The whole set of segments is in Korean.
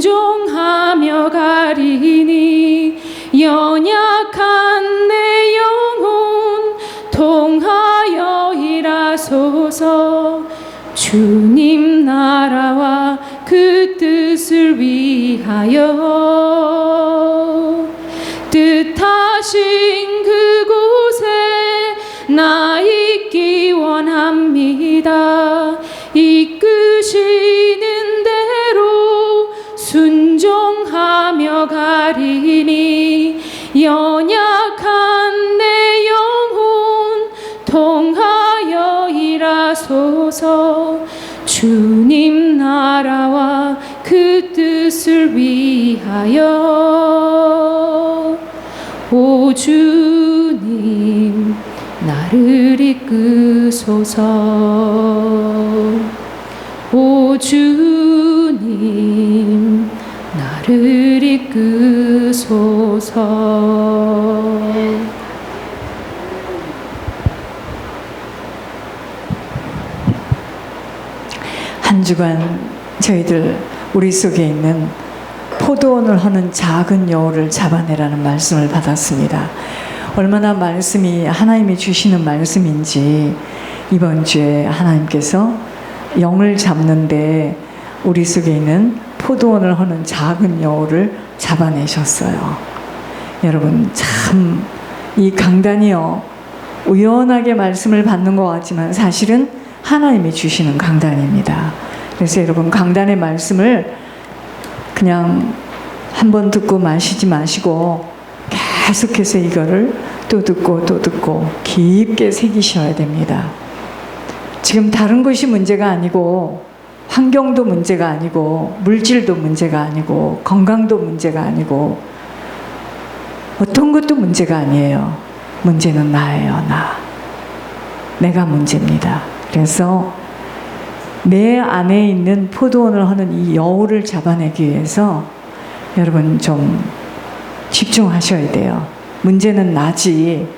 순종하며 가리니 연약한 내 영혼 통하여 일하소서. 주님 나라와 그 뜻을 위하여 뜻하신 그곳에 나 있기 원합니다. 이끄시는 대로 순종하며 가리니 연약한 내 영혼 통하여 일하소서. 주님 나라와 그 뜻을 위하여 오 주님 나를 이끄소서. 오 주님 나를 이끄소서. 한 주간 저희들 우리 속에 있는 포도원을 하는 작은 여우를 잡아내라는 말씀을 받았습니다. 얼마나 말씀이 하나님이 주시는 말씀인지 이번 주에 하나님께서 영을 잡는데 우리 속에 있는 포도원을 하는 작은 여우를 잡아내셨어요. 여러분 참 이 강단이요 우연하게 말씀을 받는 것 같지만 사실은 하나님이 주시는 강단입니다. 그래서 여러분 강단의 말씀을 그냥 한번 듣고 마시지 마시고 계속해서 이거를 또 듣고 또 듣고 깊게 새기셔야 됩니다. 지금 다른 것이 문제가 아니고 환경도 문제가 아니고 물질도 문제가 아니고 건강도 문제가 아니고 어떤 것도 문제가 아니에요. 문제는 나예요. 내가 문제입니다. 그래서 내 안에 있는 포도원을 하는 이 여우를 잡아내기 위해서 여러분 좀 집중하셔야 돼요. 문제는 나지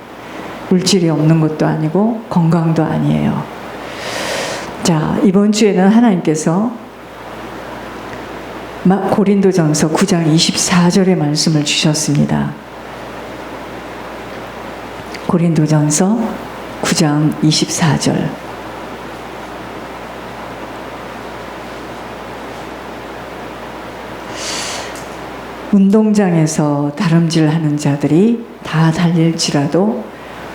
물질이 없는 것도 아니고 건강도 아니에요. 자, 이번 주에는 하나님께서 고린도전서 9장 24절의 말씀을 주셨습니다. 고린도전서 9장 24절. 운동장에서 다름질하는 자들이 다 달릴지라도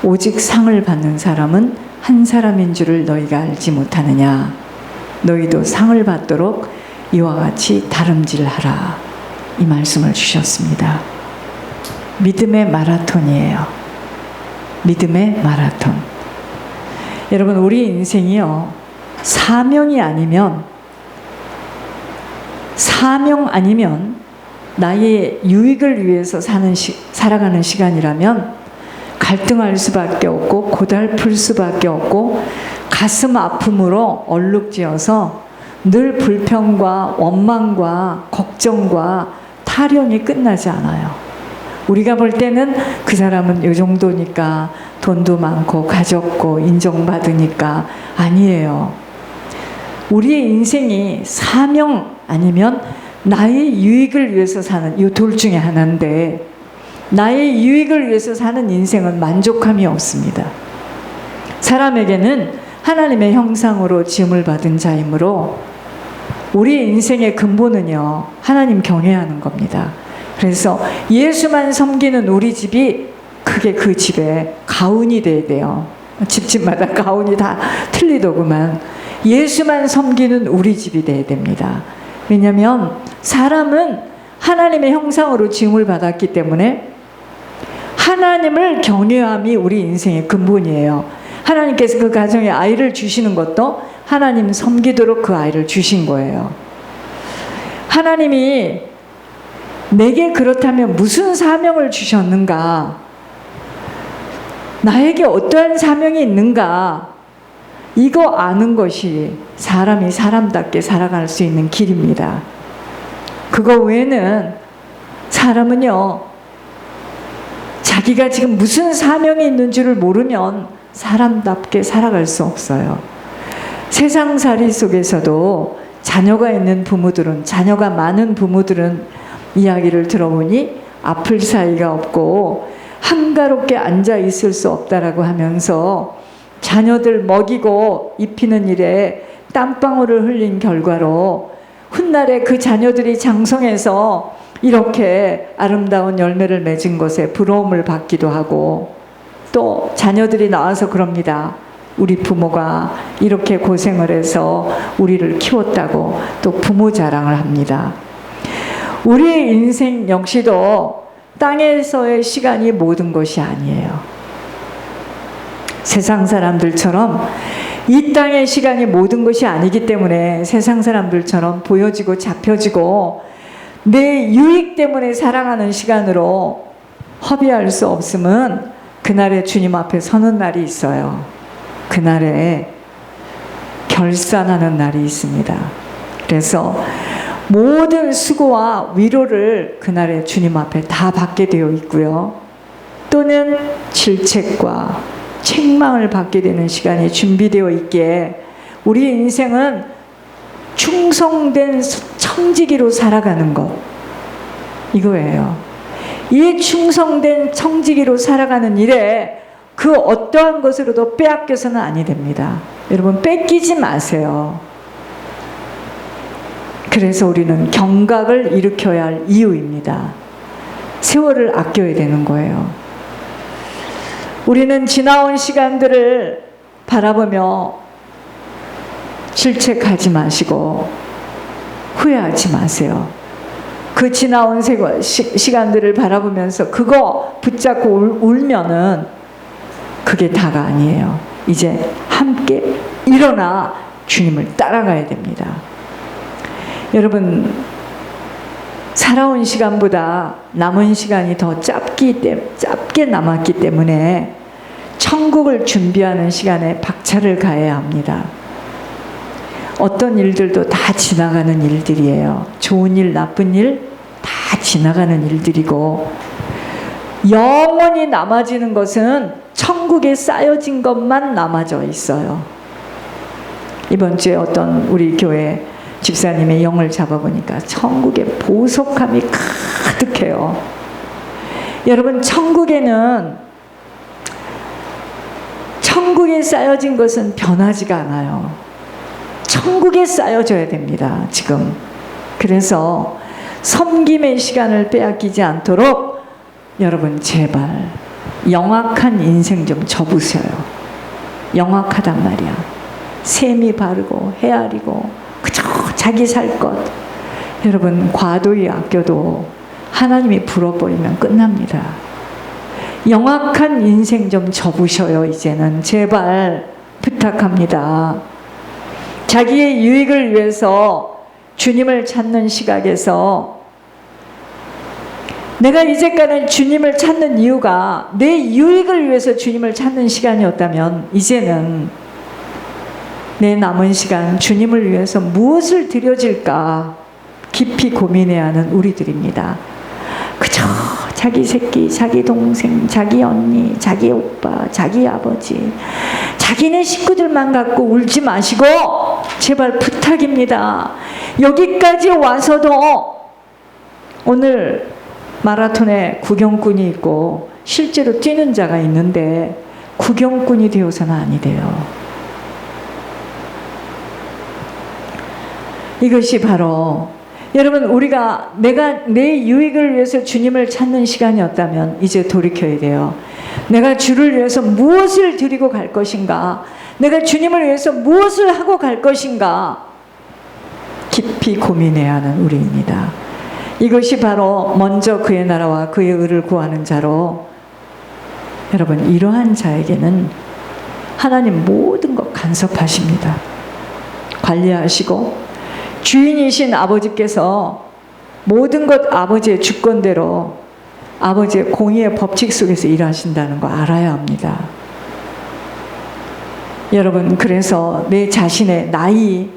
오직 상을 받는 사람은 한 사람인 줄을 너희가 알지 못하느냐. 너희도 상을 받도록 이와 같이 다름질하라. 이 말씀을 주셨습니다. 믿음의 마라톤이에요. 믿음의 마라톤. 여러분 우리 인생이요 사명 아니면 나의 유익을 위해서 살아가는 시간이라면 갈등할 수밖에 없고 고달플 수밖에 없고 가슴 아픔으로 얼룩지어서 늘 불평과 원망과 걱정과 타령이 끝나지 않아요. 우리가 볼 때는 그 사람은 이 정도니까 돈도 많고 가졌고 인정받으니까 아니에요. 우리의 인생이 사명 아니면 나의 유익을 위해서 사는 이 둘 중에 하나인데 나의 유익을 위해서 사는 인생은 만족함이 없습니다. 사람에게는 하나님의 형상으로 지음을 받은 자이므로 우리의 인생의 근본은요 하나님 경외하는 겁니다. 그래서 예수만 섬기는 우리 집이 그게 그 집의 가훈이 돼야 돼요. 집집마다 가훈이 다 틀리더구만. 예수만 섬기는 우리 집이 돼야 됩니다. 왜냐하면 사람은 하나님의 형상으로 지음을 받았기 때문에 하나님을 경외함이 우리 인생의 근본이에요. 하나님께서 그 가정에 아이를 주시는 것도 하나님 섬기도록 그 아이를 주신 거예요. 하나님이 내게 그렇다면 무슨 사명을 주셨는가? 나에게 어떠한 사명이 있는가? 이거 아는 것이 사람이 사람답게 살아갈 수 있는 길입니다. 그거 외에는 사람은요, 자기가 지금 무슨 사명이 있는 줄을 모르면 사람답게 살아갈 수 없어요. 세상살이 속에서도 자녀가 있는 부모들은, 자녀가 많은 부모들은 이야기를 들어보니 아플 사이가 없고 한가롭게 앉아 있을 수 없다라고 하면서 자녀들 먹이고 입히는 일에 땀방울을 흘린 결과로 훗날에 그 자녀들이 장성해서 이렇게 아름다운 열매를 맺은 것에 부러움을 받기도 하고, 또 자녀들이 나와서 그럽니다. 우리 부모가 이렇게 고생을 해서 우리를 키웠다고 또 부모 자랑을 합니다. 우리의 인생 역시도 땅에서의 시간이 모든 것이 아니에요. 세상 사람들처럼 이 땅의 시간이 모든 것이 아니기 때문에 세상 사람들처럼 보여지고 잡혀지고 내 유익 때문에 살아가는 시간으로 허비할 수 없음은 그날에 주님 앞에 서는 날이 있어요. 그날에 결산하는 날이 있습니다. 그래서 모든 수고와 위로를 그날에 주님 앞에 다 받게 되어 있고요. 또는 질책과 책망을 받게 되는 시간이 준비되어 있기에 우리 인생은 충성된 청지기로 살아가는 것, 이거예요. 이 충성된 청지기로 살아가는 일에 그 어떠한 것으로도 빼앗겨서는 아니 됩니다. 여러분, 뺏기지 마세요. 그래서 우리는 경각을 일으켜야 할 이유입니다. 세월을 아껴야 되는 거예요. 우리는 지나온 시간들을 바라보며 질책하지 마시고 후회하지 마세요. 그 지나온 시간들을 바라보면서 그거 붙잡고 울면은 그게 다가 아니에요. 이제 함께 일어나 주님을 따라가야 됩니다. 여러분, 살아온 시간보다 남은 시간이 더 짧게 남았기 때문에 천국을 준비하는 시간에 박차를 가해야 합니다. 어떤 일들도 다 지나가는 일들이에요. 좋은 일, 나쁜 일 다 지나가는 일들이고, 영원히 남아지는 것은 천국에 쌓여진 것만 남아져 있어요. 이번 주에 어떤 우리 교회 집사님의 영을 잡아보니까 천국의 보석함이 가득해요. 여러분, 천국에 쌓여진 것은 변하지가 않아요. 천국에 쌓여져야 됩니다, 지금. 그래서 섬김의 시간을 빼앗기지 않도록 여러분, 제발 영악한 인생 좀 접으세요. 영악하단 말이야. 셈이 바르고 헤아리고 그저 자기 살 것. 여러분, 과도히 아껴도 하나님이 불어버리면 끝납니다. 영악한 인생 좀 접으셔요. 이제는 제발 부탁합니다. 자기의 유익을 위해서 주님을 찾는 시각에서, 내가 이제까지 주님을 찾는 이유가 내 유익을 위해서 주님을 찾는 시간이었다면, 이제는 내 남은 시간 주님을 위해서 무엇을 드려질까 깊이 고민해야 하는 우리들입니다. 그저 자기 새끼, 자기 동생, 자기 언니, 자기 오빠, 자기 아버지, 자기네 식구들만 갖고 울지 마시고 제발 부탁입니다. 여기까지 와서도 오늘 마라톤에 구경꾼이 있고 실제로 뛰는 자가 있는데 구경꾼이 되어서는 아니 돼요. 이것이 바로 여러분, 우리가 내가 내 유익을 위해서 주님을 찾는 시간이었다면 이제 돌이켜야 돼요. 내가 주를 위해서 무엇을 드리고 갈 것인가? 내가 주님을 위해서 무엇을 하고 갈 것인가? 깊이 고민해야 하는 우리입니다. 이것이 바로 먼저 그의 나라와 그의 의를 구하는 자로, 여러분, 이러한 자에게는 하나님 모든 것 간섭하십니다. 관리하시고 주인이신 아버지께서 모든 것 아버지의 주권대로 아버지의 공의의 법칙 속에서 일하신다는 거 알아야 합니다. 여러분, 그래서 내 자신의 나이,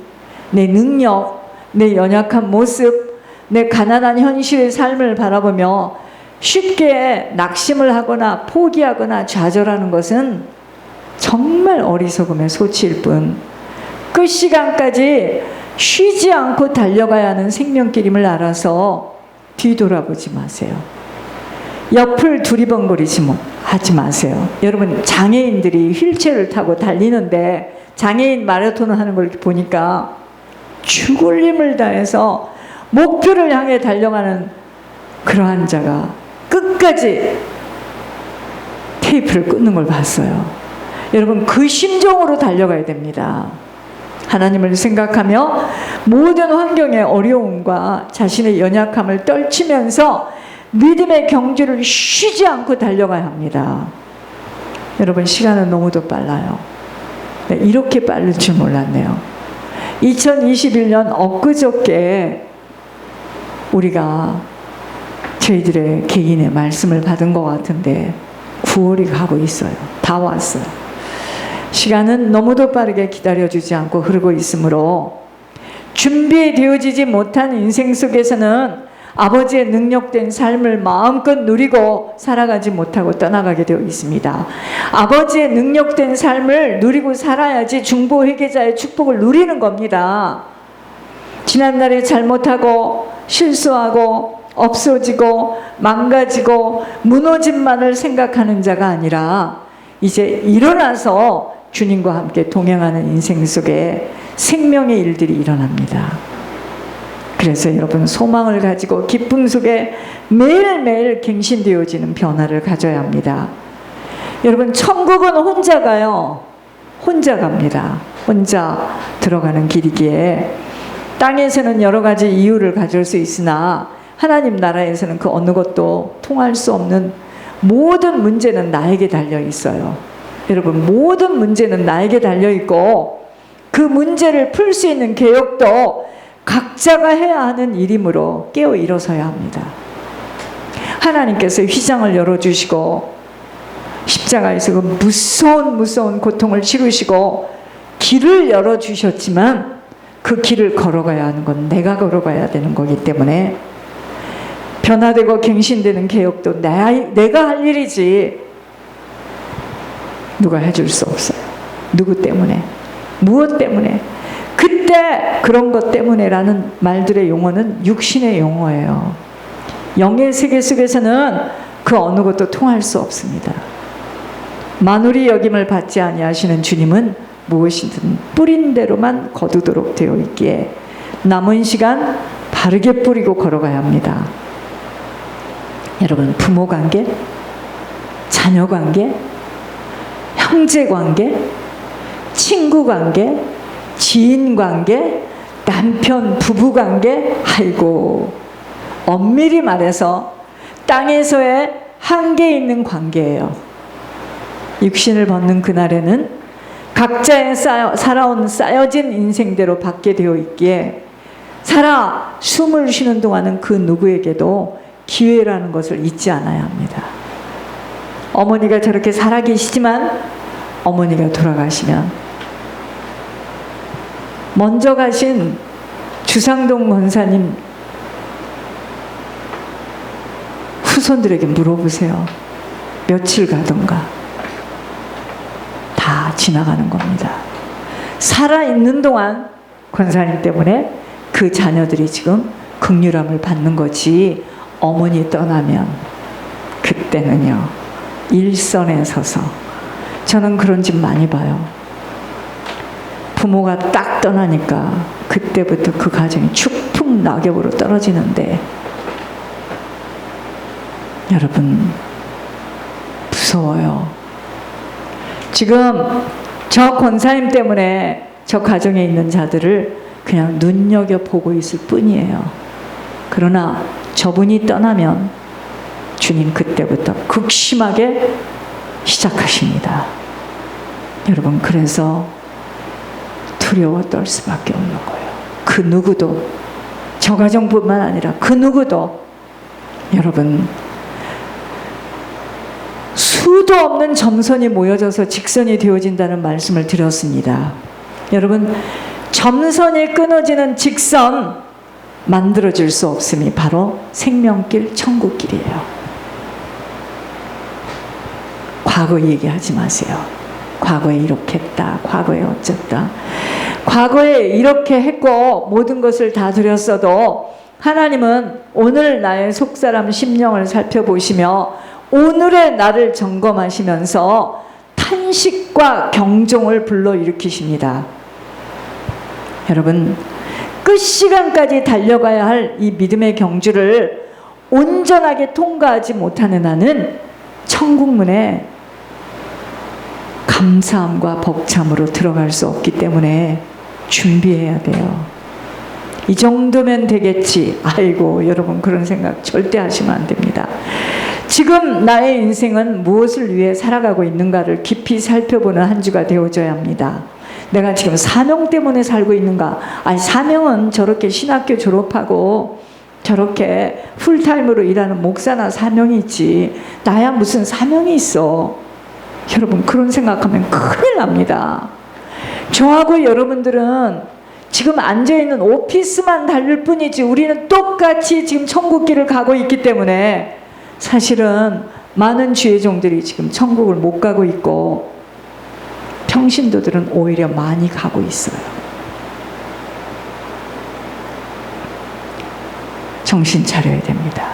내 능력, 내 연약한 모습, 내 가난한 현실의 삶을 바라보며 쉽게 낙심을 하거나 포기하거나 좌절하는 것은 정말 어리석음의 소치일 뿐, 끝 시간까지 쉬지 않고 달려가야 하는 생명길임을 알아서 뒤돌아보지 마세요. 옆을 두리번거리지 하지 마세요. 여러분, 장애인들이 휠체어를 타고 달리는데 장애인 마라톤을 하는 걸 보니까 죽을 힘을 다해서 목표를 향해 달려가는 그러한 자가 끝까지 테이프를 끊는 걸 봤어요. 여러분, 그 심정으로 달려가야 됩니다. 하나님을 생각하며 모든 환경의 어려움과 자신의 연약함을 떨치면서 믿음의 경주를 쉬지 않고 달려가야 합니다. 여러분, 시간은 너무도 빨라요. 네, 이렇게 빠를 줄 몰랐네요. 2021년 엊그저께 우리가 저희들의 개인의 말씀을 받은 것 같은데 9월이 가고 있어요. 다 왔어요. 시간은 너무도 빠르게 기다려주지 않고 흐르고 있으므로 준비되어지지 못한 인생 속에서는 아버지의 능력된 삶을 마음껏 누리고 살아가지 못하고 떠나가게 되어 있습니다. 아버지의 능력된 삶을 누리고 살아야지 중보 회개자의 축복을 누리는 겁니다. 지난날에 잘못하고 실수하고 없어지고 망가지고 무너짐만을 생각하는 자가 아니라 이제 일어나서 주님과 함께 동행하는 인생 속에 생명의 일들이 일어납니다. 그래서 여러분, 소망을 가지고 기쁨 속에 매일매일 갱신되어지는 변화를 가져야 합니다. 여러분, 천국은 혼자 가요. 혼자 갑니다. 혼자 들어가는 길이기에 땅에서는 여러 가지 이유를 가질 수 있으나 하나님 나라에서는 그 어느 것도 통할 수 없는 모든 문제는 나에게 달려 있어요. 여러분, 모든 문제는 나에게 달려 있고 그 문제를 풀 수 있는 개혁도 각자가 해야 하는 일이므로 깨어 일어서야 합니다. 하나님께서 휘장을 열어주시고 십자가에서 그 무서운 고통을 치르시고 길을 열어주셨지만 그 길을 걸어가야 하는 건 내가 걸어가야 되는 거기 때문에 변화되고 갱신되는 개혁도 내가 할 일이지 누가 해줄 수 없어요. 누구 때문에? 무엇 때문에? 그때 그런 것 때문에라는 말들의 용어는 육신의 용어예요. 영의 세계 속에서는 그 어느 것도 통할 수 없습니다. 만울이 여김을 받지 아니하시는 주님은 무엇이든 뿌린 대로만 거두도록 되어 있기에 남은 시간 바르게 뿌리고 걸어가야 합니다. 여러분, 부모 관계, 자녀 관계, 형제 관계, 친구 관계, 지인 관계, 남편 부부 관계, 아이고, 엄밀히 말해서 땅에서의 한계 있는 관계예요. 육신을 벗는 그날에는 각자의 살아온 쌓여진 인생대로 받게 되어 있기에 숨을 쉬는 동안은 그 누구에게도 기회라는 것을 잊지 않아야 합니다. 어머니가 저렇게 살아계시지만 어머니가 돌아가시면 먼저 가신 주상동 권사님 후손들에게 물어보세요. 며칠 가던가. 다 지나가는 겁니다. 살아있는 동안 권사님 때문에 그 자녀들이 지금 긍휼함을 받는 거지, 어머니 떠나면 그때는요, 일선에 서서, 저는 그런 집 많이 봐요. 부모가 딱 떠나니까 그때부터 그 가정이 축풍 낙엽으로 떨어지는데, 여러분 무서워요. 지금 저 권사님 때문에 저 가정에 있는 자들을 그냥 눈여겨보고 있을 뿐이에요. 그러나 저분이 떠나면 주님 그때부터 극심하게 시작하십니다. 여러분, 그래서 두려워 떨 수밖에 없는 거예요. 그 누구도, 저 가정뿐만 아니라 그 누구도, 여러분, 수도 없는 점선이 모여져서 직선이 되어진다는 말씀을 드렸습니다. 여러분, 점선이 끊어지는 직선 만들어줄 수 없음이 바로 생명길, 천국길이에요. 과거 얘기하지 마세요. 과거에 이렇게 했다, 과거에 어쨌다. 과거에 이렇게 했고 모든 것을 다 드렸어도 하나님은 오늘 나의 속사람 심령을 살펴보시며 오늘의 나를 점검하시면서 탄식과 경종을 불러일으키십니다. 여러분, 끝시간까지 달려가야 할 이 믿음의 경주를 온전하게 통과하지 못하는 한은 천국문에 감사함과 벅참으로 들어갈 수 없기 때문에 준비해야 돼요. 이 정도면 되겠지. 아이고, 여러분 그런 생각 절대 하시면 안 됩니다. 지금 나의 인생은 무엇을 위해 살아가고 있는가를 깊이 살펴보는 한 주가 되어져야 합니다. 내가 지금 사명 때문에 살고 있는가? 아니, 사명은 저렇게 신학교 졸업하고 저렇게 풀타임으로 일하는 목사나 사명이 있지, 나야 무슨 사명이 있어. 여러분 그런 생각하면 큰일 납니다. 저하고 여러분들은 지금 앉아있는 오피스만 다를 뿐이지 우리는 똑같이 지금 천국길을 가고 있기 때문에 사실은 많은 주의 종들이 지금 천국을 못 가고 있고 평신도들은 오히려 많이 가고 있어요. 정신 차려야 됩니다.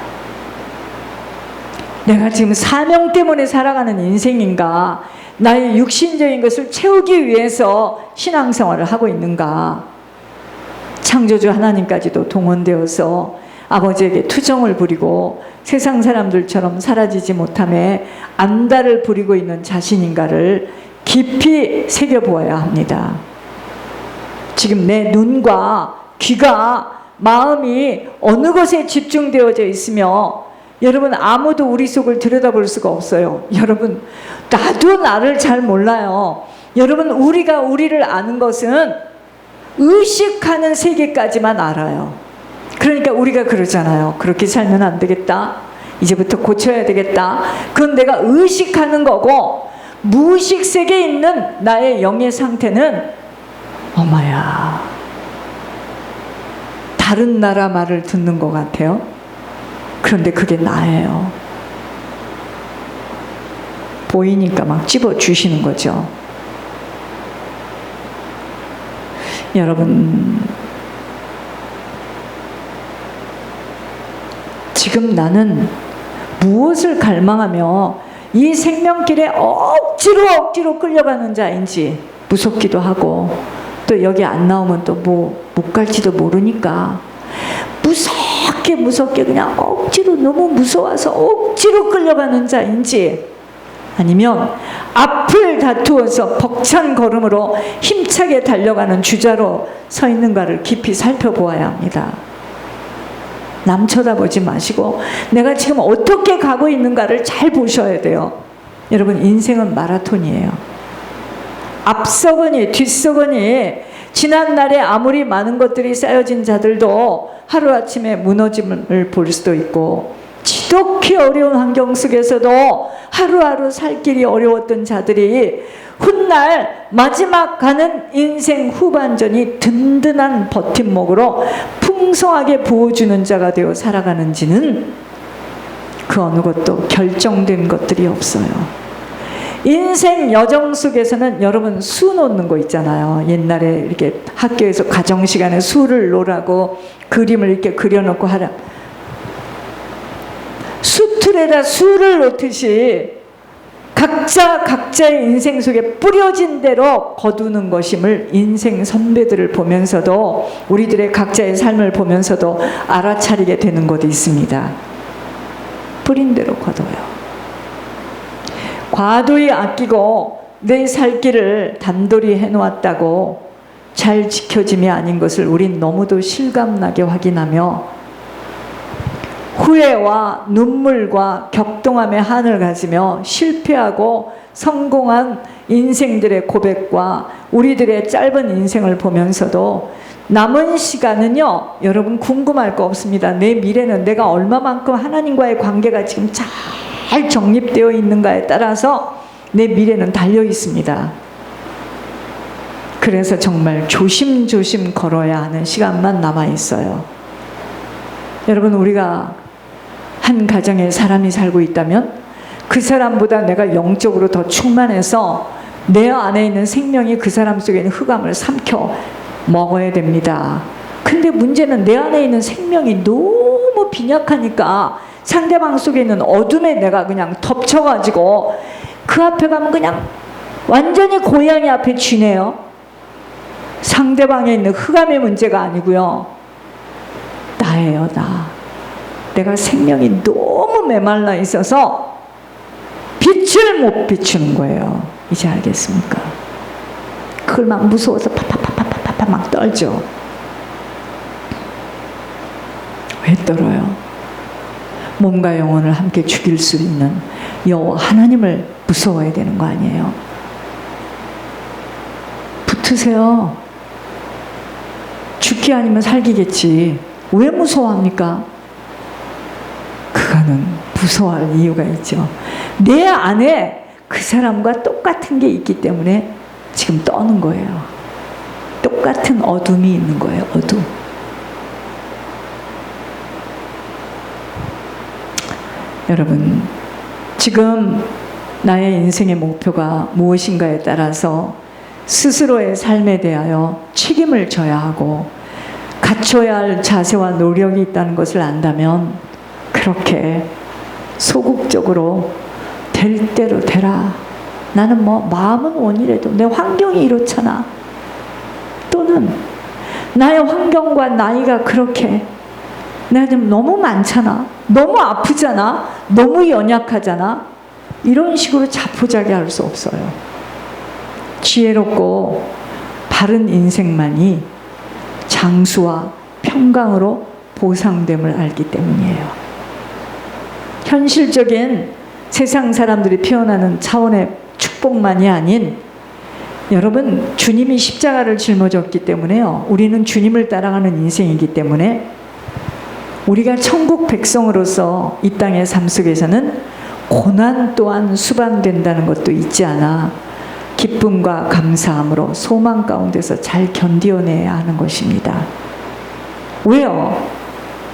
내가 지금 사명 때문에 살아가는 인생인가? 나의 육신적인 것을 채우기 위해서 신앙생활을 하고 있는가? 창조주 하나님까지도 동원되어서 아버지에게 투정을 부리고 세상 사람들처럼 사라지지 못함에 안달을 부리고 있는 자신인가를 깊이 새겨보아야 합니다. 지금 내 눈과 귀가, 마음이 어느 것에 집중되어져 있으며 여러분 아무도 우리 속을 들여다볼 수가 없어요. 여러분 나도 나를 잘 몰라요. 여러분 우리가 우리를 아는 것은 의식하는 세계까지만 알아요. 그러니까 우리가 그러잖아요. 그렇게 살면 안 되겠다. 이제부터 고쳐야 되겠다. 그건 내가 의식하는 거고, 무의식 세계에 있는 나의 영의 상태는 엄마야, 다른 나라 말을 듣는 것 같아요. 그런데 그게 나예요. 보이니까 막 집어주시는 거죠. 여러분, 지금 나는 무엇을 갈망하며 이 생명길에 억지로 끌려가는 자인지 무섭기도 하고, 또 여기 안 나오면 또 뭐 못 갈지도 모르니까 무섭게 그냥 억지로, 너무 무서워서 억지로 끌려가는 자인지, 아니면 앞을 다투어서 벅찬 걸음으로 힘차게 달려가는 주자로 서 있는가를 깊이 살펴보아야 합니다. 남 쳐다보지 마시고 내가 지금 어떻게 가고 있는가를 잘 보셔야 돼요. 여러분 인생은 마라톤이에요. 앞서거니 뒤서거니 지난날에 아무리 많은 것들이 쌓여진 자들도 하루아침에 무너짐을 볼 수도 있고, 지독히 어려운 환경 속에서도 하루하루 살 길이 어려웠던 자들이 훗날 마지막 가는 인생 후반전이 든든한 버팀목으로 풍성하게 부어주는 자가 되어 살아가는지는 그 어느 것도 결정된 것들이 없어요. 인생 여정 속에서는 여러분 수 놓는 거 있잖아요. 옛날에 이렇게 학교에서 가정 시간에 수를 놓으라고 그림을 이렇게 그려놓고 하라. 수틀에다 수를 놓듯이 각자의 인생 속에 뿌려진 대로 거두는 것임을 인생 선배들을 보면서도, 우리들의 각자의 삶을 보면서도 알아차리게 되는 것도 있습니다. 뿌린 대로 거둬요. 과도히 아끼고 내 살 길을 단돌이 해놓았다고 잘 지켜짐이 아닌 것을 우린 너무도 실감나게 확인하며 후회와 눈물과 격동함의 한을 가지며 실패하고 성공한 인생들의 고백과 우리들의 짧은 인생을 보면서도 남은 시간은요, 여러분 궁금할 거 없습니다. 내 미래는 내가 얼마만큼 하나님과의 관계가 지금 잘 정립되어 있는가에 따라서 내 미래는 달려 있습니다. 그래서 정말 조심조심 걸어야 하는 시간만 남아 있어요. 여러분, 우리가 한 가정에 사람이 살고 있다면 그 사람보다 내가 영적으로 더 충만해서 내 안에 있는 생명이 그 사람 속에 있는 흑암을 삼켜 먹어야 됩니다. 근데 문제는 내 안에 있는 생명이 너무 빈약하니까 상대방 속에 있는 어둠에 내가 그냥 덮쳐가지고 그 앞에 가면 그냥 완전히 고양이 앞에 쥐네요. 상대방에 있는 흑암의 문제가 아니고요. 나예요, 나. 내가 생명이 너무 메말라 있어서 빛을 못 비추는 거예요. 이제 알겠습니까? 그걸 막 무서워서 파파파파파파 막 떨죠. 왜 떨어요? 몸과 영혼을 함께 죽일 수 있는 여호와 하나님을 무서워해야 되는 거 아니에요? 붙으세요. 죽기 아니면 살기겠지. 왜 무서워합니까? 그거는 무서워할 이유가 있죠. 내 안에 그 사람과 똑같은 게 있기 때문에 지금 떠는 거예요. 똑같은 어둠이 있는 거예요. 어둠. 여러분, 지금 나의 인생의 목표가 무엇인가에 따라서 스스로의 삶에 대하여 책임을 져야 하고 갖춰야 할 자세와 노력이 있다는 것을 안다면 그렇게 소극적으로 될 대로 되라. 나는 뭐 마음은 원이라도 내 환경이 이렇잖아. 또는 나의 환경과 나이가 그렇게 내가 지금 너무 많잖아. 너무 아프잖아. 너무 연약하잖아. 이런 식으로 자포자기할 수 없어요. 지혜롭고 바른 인생만이 장수와 평강으로 보상됨을 알기 때문이에요. 현실적인 세상 사람들이 표현하는 차원의 축복만이 아닌 여러분, 주님이 십자가를 짊어졌기 때문에요. 우리는 주님을 따라가는 인생이기 때문에 우리가 천국 백성으로서 이 땅의 삶 속에서는 고난 또한 수반된다는 것도 잊지 않아 기쁨과 감사함으로 소망 가운데서 잘 견디어내야 하는 것입니다. 왜요?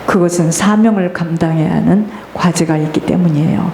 그것은 사명을 감당해야 하는 과제가 있기 때문이에요.